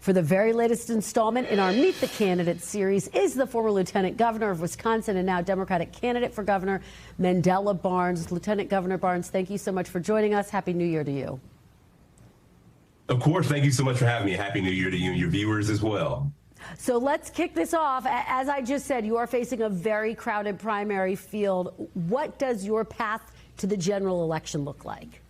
For the very latest installment in our Meet the Candidates series is the former Lieutenant Governor of Wisconsin and now Democratic candidate for governor, Mandela Barnes. Lieutenant Governor Barnes, thank you so much for joining us. Happy New Year to you. Of course. Thank you so much for having me. Happy New Year to you and your viewers as well. So let's kick this off. As I just said, you are facing a very crowded primary field. What does your path to the general election look like?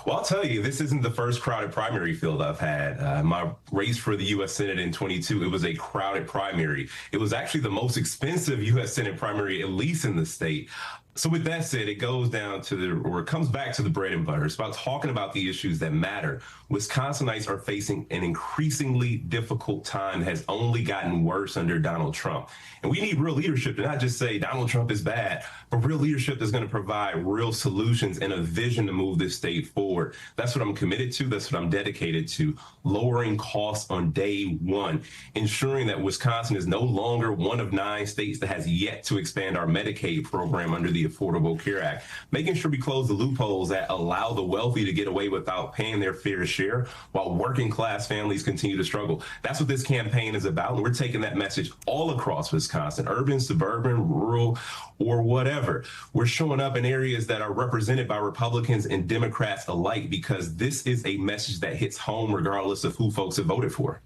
Well, I'll tell you, this isn't the first crowded primary field I've had. My race for the U.S. Senate in 22, it was a crowded primary. It was actually the most expensive U.S. Senate primary, at least in the state. So with that said, it goes down to it comes back to the bread and butter. It's about talking about the issues that matter. Wisconsinites are facing an increasingly difficult time that has only gotten worse under Donald Trump. And we need real leadership to not just say Donald Trump is bad, but real leadership that's going to provide real solutions and a vision to move this state forward. That's what I'm committed to. That's what I'm dedicated to. Lowering costs on day one, ensuring that Wisconsin is no longer one of 9 states that has yet to expand our Medicaid program under the Affordable Care Act, making sure we close the loopholes that allow the wealthy to get away without paying their fair share while working class families continue to struggle. That's what this campaign is about. And we're taking that message all across Wisconsin, urban, suburban, rural, or whatever. We're showing up in areas that are represented by Republicans and Democrats alike, because this is a message that hits home regardless of who folks have voted for.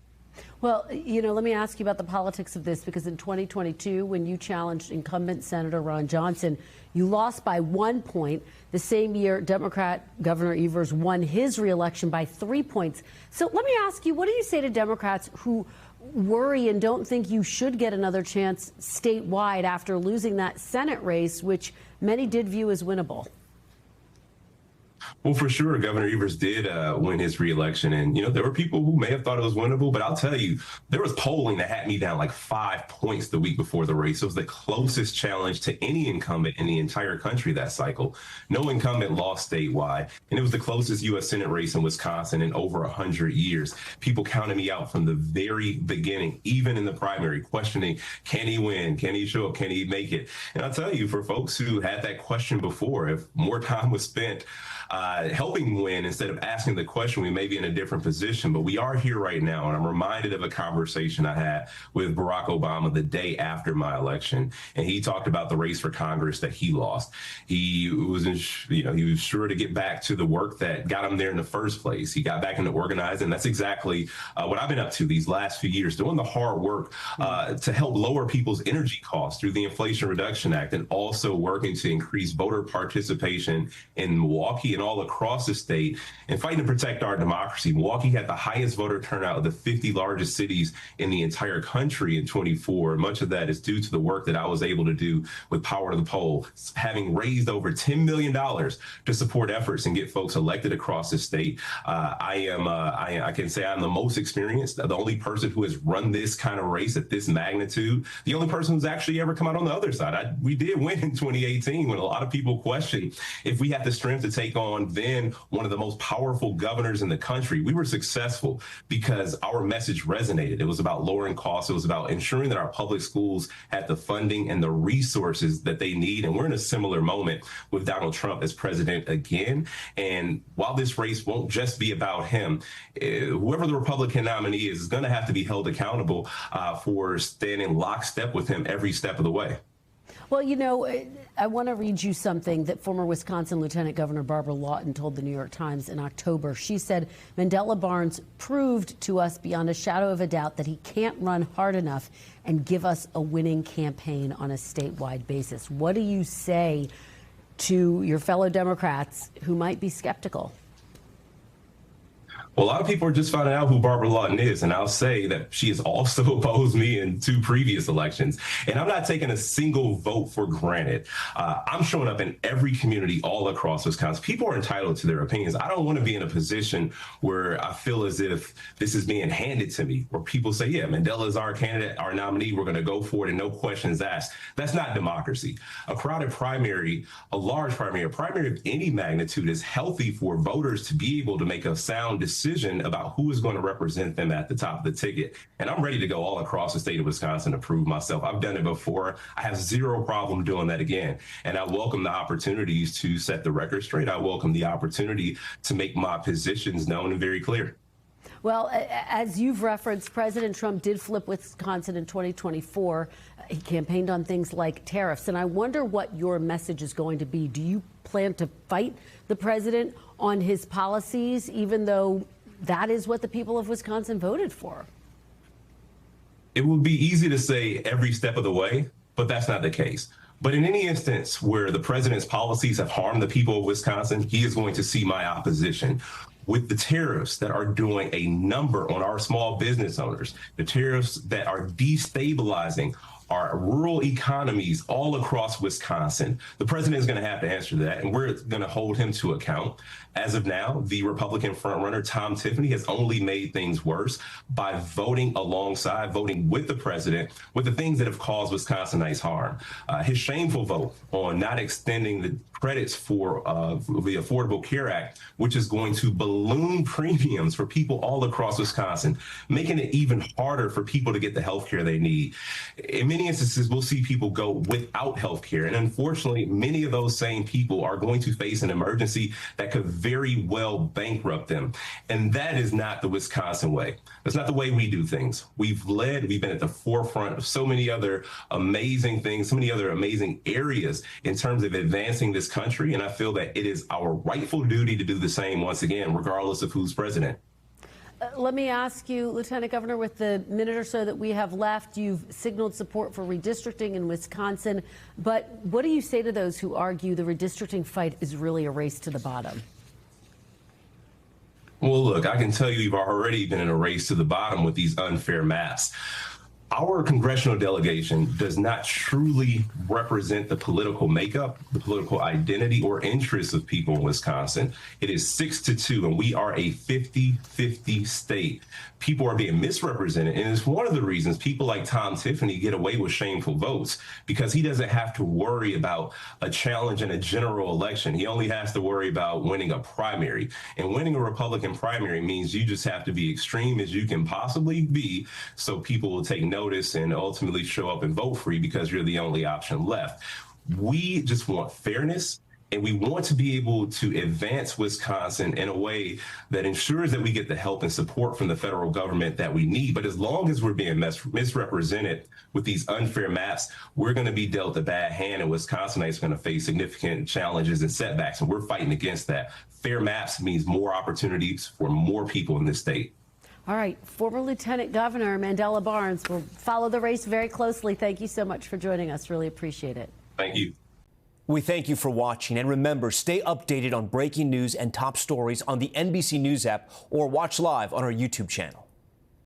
Well, you know, let me ask you about the politics of this, because in 2022, when you challenged incumbent Senator Ron Johnson, you lost by 1 point. The same year, Democrat Governor Evers won his reelection by 3 points. So let me ask you, what do you say to Democrats who worry and don't think you should get another chance statewide after losing that Senate race, which many did view as winnable? Well, for sure, Governor Evers did win his reelection. And, you know, there were people who may have thought it was winnable, but I'll tell you, there was polling that had me down like 5 points the week before the race. It was the closest challenge to any incumbent in the entire country that cycle. No incumbent lost statewide. And it was the closest U.S. Senate race in Wisconsin in over 100 years. People counted me out from the very beginning, even in the primary, questioning, can he win? Can he show up? Can he make it? And I'll tell you, for folks who had that question before, if more time was spent helping win instead of asking the question, we may be in a different position. But we are here right now, and I'm reminded of a conversation I had with Barack Obama the day after my election, and he talked about the race for Congress that he lost. He was, he was sure to get back to the work that got him there in the first place. He got back into organizing. That's exactly what I've been up to these last few years, doing the hard work to help lower people's energy costs through the Inflation Reduction Act, and also working to increase voter participation in Milwaukee and all across the state, and fighting to protect our democracy. Milwaukee had the highest voter turnout of the 50 largest cities in the entire country in 24. Much of that is due to the work that I was able to do with Power to the Poll, having raised over $10 million to support efforts and get folks elected across the state. I can say I'm the most experienced, the only person who has run this kind of race at this magnitude, the only person who's actually ever come out on the other side. We did win in 2018 when a lot of people questioned if we had the strength to take on then one of the most powerful governors in the country. We were successful because our message resonated. It was about lowering costs. It was about ensuring that our public schools had the funding and the resources that they need. And we're in a similar moment with Donald Trump as president again. And while this race won't just be about him, whoever the Republican nominee is going to have to be held accountable for standing lockstep with him every step of the way. Well, you know, I want to read you something that former Wisconsin Lieutenant Governor Barbara Lawton told the New York Times in October. She said, Mandela Barnes proved to us beyond a shadow of a doubt that he can't run hard enough and give us a winning campaign on a statewide basis. What do you say to your fellow Democrats who might be skeptical? Well, a lot of people are just finding out who Barbara Lawton is, and I'll say that she has also opposed me in 2 previous elections, and I'm not taking a single vote for granted. I'm showing up in every community all across Wisconsin. People are entitled to their opinions. I don't want to be in a position where I feel as if this is being handed to me, where people say, yeah, Mandela is our candidate, our nominee, we're going to go for it, and no questions asked. That's not democracy. A crowded primary, a large primary, a primary of any magnitude is healthy for voters to be able to make a sound decision about who is going to represent them at the top of the ticket. And I'm ready to go all across the state of Wisconsin to prove myself. I've done it before. I have zero problem doing that again. And I welcome the opportunities to set the record straight. I welcome the opportunity to make my positions known and very clear. Well, as you've referenced, President Trump did flip Wisconsin in 2024. He campaigned on things like tariffs. And I wonder what your message is going to be. Do you plan to fight the president on his policies, even though that is what the people of Wisconsin voted for? It would be easy to say every step of the way, but that's not the case. But in any instance where the president's policies have harmed the people of Wisconsin, he is going to see my opposition. With the tariffs that are doing a number on our small business owners, the tariffs that are destabilizing our rural economies all across Wisconsin, the president is going to have to answer that, and we're going to hold him to account. As of now, the Republican frontrunner, Tom Tiffany, has only made things worse by voting with the president, with the things that have caused Wisconsinites harm. His shameful vote on not extending the credits for the Affordable Care Act, which is going to balloon premiums for people all across Wisconsin, making it even harder for people to get the health care they need. In many instances, we'll see people go without health care. And unfortunately, many of those same people are going to face an emergency that could very well bankrupt them. And that is not the Wisconsin way. That's not the way we do things. We've been at the forefront of so many other amazing things, so many other amazing areas in terms of advancing this country. And I feel that it is our rightful duty to do the same once again, regardless of who's president. Let me ask you, Lieutenant Governor, with the minute or so that we have left, you've signaled support for redistricting in Wisconsin. But what do you say to those who argue the redistricting fight is really a race to the bottom? Well, look, I can tell you we've already been in a race to the bottom with these unfair maps. Our congressional delegation does not truly represent the political makeup, the political identity or interests of people in Wisconsin. It is 6-2, and we are a 50-50 state. People are being misrepresented, and it's one of the reasons people like Tom Tiffany get away with shameful votes, because he doesn't have to worry about a challenge in a general election. He only has to worry about winning a primary. And winning a Republican primary means you just have to be extreme as you can possibly be, so people will take notice and ultimately show up and vote for you because you're the only option left. We just want fairness, and we want to be able to advance Wisconsin in a way that ensures that we get the help and support from the federal government that we need. But as long as we're being misrepresented with these unfair maps, we're going to be dealt a bad hand, and Wisconsinites are going to face significant challenges and setbacks, and we're fighting against that. Fair maps means more opportunities for more people in this state. All right. Former Lieutenant Governor Mandela Barnes will follow the race very closely. Thank you so much for joining us. Really appreciate it. Thank you. We thank you for watching. And remember, stay updated on breaking news and top stories on the NBC News app or watch live on our YouTube channel.